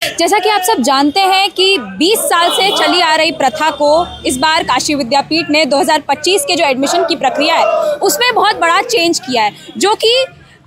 जैसा कि आप सब जानते हैं कि 20 साल से चली आ रही प्रथा को इस बार काशी विद्यापीठ ने 2025 के जो एडमिशन की प्रक्रिया है उसमें बहुत बड़ा चेंज किया है, जो कि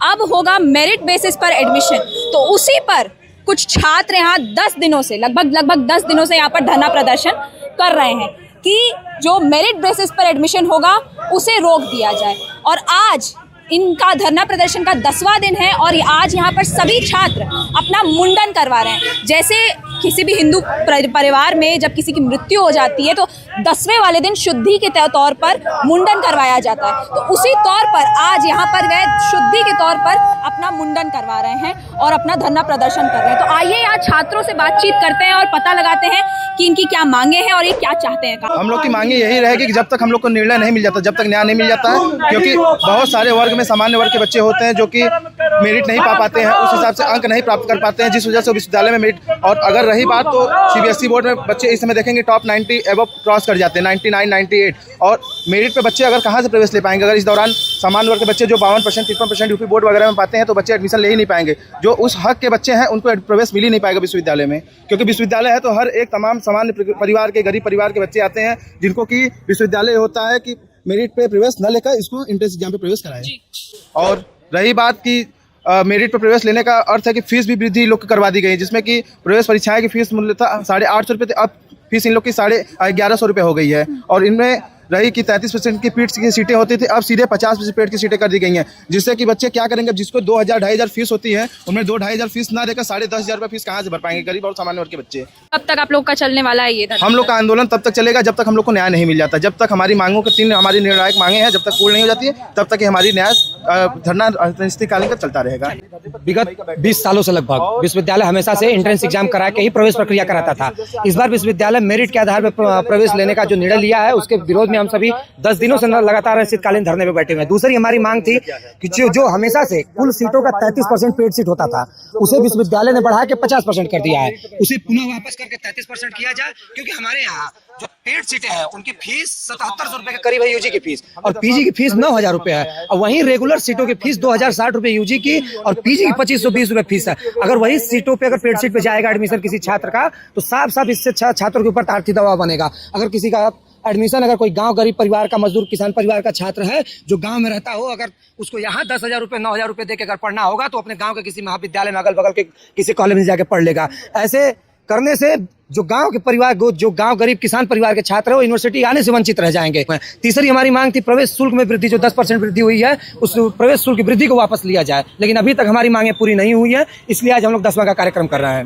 अब होगा मेरिट बेसिस पर एडमिशन। तो उसी पर कुछ छात्र यहाँ 10 दिनों से लगभग 10 दिनों से यहाँ पर धरना प्रदर्शन कर रहे हैं कि जो मेरिट बेसिस पर एडमिशन होगा उसे रोक दिया जाए। और आज इनका धरना प्रदर्शन का 10वां दिन है और आज यहाँ पर सभी छात्र अपना मुंडन करवा रहे हैं। जैसे किसी भी हिंदू परिवार में जब किसी की मृत्यु हो जाती है तो 10वें वाले दिन शुद्धि के तौर पर मुंडन करवाया जाता है, तो उसी तौर पर आज यहाँ पर वह शुद्धि के तौर पर अपना मुंडन करवा रहे हैं और अपना धरना प्रदर्शन कर रहे हैं। तो आइए यहाँ छात्रों से बातचीत करते हैं और पता लगाते हैं कि इनकी क्या मांगे हैं और ये क्या चाहते हैं। हम लोग की मांगे यही रहेगी कि जब तक हम लोग को निर्णय नहीं मिल जाता, जब तक न्याय नहीं मिल जाता है, क्योंकि बहुत सारे वर्ग में सामान्य वर्ग के बच्चे होते हैं जो कि मेरिट नहीं पा पाते हैं, उस हिसाब से अंक नहीं प्राप्त कर पाते हैं, जिस वजह से विश्वविद्यालय में मेरिट। और अगर रही बात तो सीबीएसई बोर्ड में बच्चे इस समय देखेंगे टॉप 90 एबव क्रॉस कर जाते हैं, 99, 98। और मेरिट पे बच्चे अगर कहाँ से प्रवेश ले पाएंगे? अगर इस दौरान सामान्य वर्ग के बच्चे जो 52%, 53% यूपी बोर्ड वगैरह में पाते हैं तो बच्चे एडमिशन ले ही नहीं पाएंगे। जो उस हक के बच्चे हैं उनको प्रवेश मिल ही नहीं पाएगा विश्वविद्यालय में, क्योंकि विश्वविद्यालय है तो हर एक तमाम सामान्य परिवार के, गरीब परिवार के बच्चे आते हैं जिनको कि विश्वविद्यालय होता है कि मेरिट पे प्रवेश न लेकर इसको एंट्रेंस एग्जाम पे प्रवेश कराएं। और रही बात की मेरिट पर प्रवेश लेने का अर्थ है कि फीस भी वृद्धि लोग करवा दी गई, जिसमें कि प्रवेश परीक्षाएं की फीस मूल्य था 850 रुपये, अब फीस इन लोग की 1150 रुपये हो गई है। और इनमें रही कि 33% की पीठ की सीटें होती थी, अब सीधे 50% की सीटें कर दी गई हैं, जिससे कि बच्चे क्या करेंगे? जिसको 2000, 2500 फीस होती है उनमें 2-2500 फीस ना देकर 10,500 रुपये फीस कहाँ से भर पाएंगे गरीब और सामान्य वर्ग के बच्चे। कब तक आप लोग का चलने वाला है ये धरना? हम लोग का आंदोलन तब तक चलेगा जब तक हम लोग को न्याय नहीं मिल जाता, जब तक हमारी मांगों के 3 हमारी निर्णायक मांगे हैं जब तक पूर्ण नहीं हो जाती है तब तक हमारी न्याय धरना अनिश्चितकालीन का चलता रहेगा। विगत 20 सालों से लगभग विश्वविद्यालय हमेशा से एंट्रेंस एग्जाम करा के ही प्रवेश प्रक्रिया कराता था। इस बार विश्वविद्यालय मेरिट के आधार पर प्रवेश लेने का जो निर्णय लिया है उसके विरोध में हम सभी 10 दिनों से लगातार अनिश्चितकालीन धरने में बैठे हुए हैं। दूसरी हमारी मांग थी कि जो हमेशा से कुल सीटों का 33% पेड सीट होता था उसे विश्वविद्यालय ने बढ़ा के 50% कर दिया है, उसे पुनः वापस करके 33% किया जाए, क्योंकि हमारे यहाँ जो पेड सीटें हैं उनकी फीस 7700 रुपए के करीब है यूजी की फीस, और पीजी की फीस 9000 रुपए है, और वहीं रेगुलर सीटों की फीस 2060 रुपए यूजी की और पीजी की 2520 रुपए फीस है। अगर वही सीटों पे अगर पेड सीट पे जाएगा एडमिशन किसी छात्र का तो साफ इससे छात्रों के ऊपर आर्थिक दबाव बनेगा। अगर किसी का एडमिशन, अगर कोई गांव गरीब परिवार का, मजदूर किसान परिवार का छात्र है जो गांव में रहता हो, अगर उसको यहाँ 10,000 रुपए 9,000 रुपए देकर अगर पढ़ना होगा तो अपने गांव के किसी महाविद्यालय में अगल बगल के किसी कॉलेज में जाके पढ़ लेगा। ऐसे करने से जो गांव के परिवार, जो गांव गरीब किसान परिवार के छात्र है वो यूनिवर्सिटी आने से वंचित रह जाएंगे। तीसरी हमारी मांग थी प्रवेश शुल्क में वृद्धि, जो 10% वृद्धि हुई है उस प्रवेश शुल्क की वृद्धि को वापस लिया जाए, लेकिन अभी तक हमारी मांगें पूरी नहीं हुई है, इसलिए आज हम लोग 10वां का कार्यक्रम कर रहे हैं।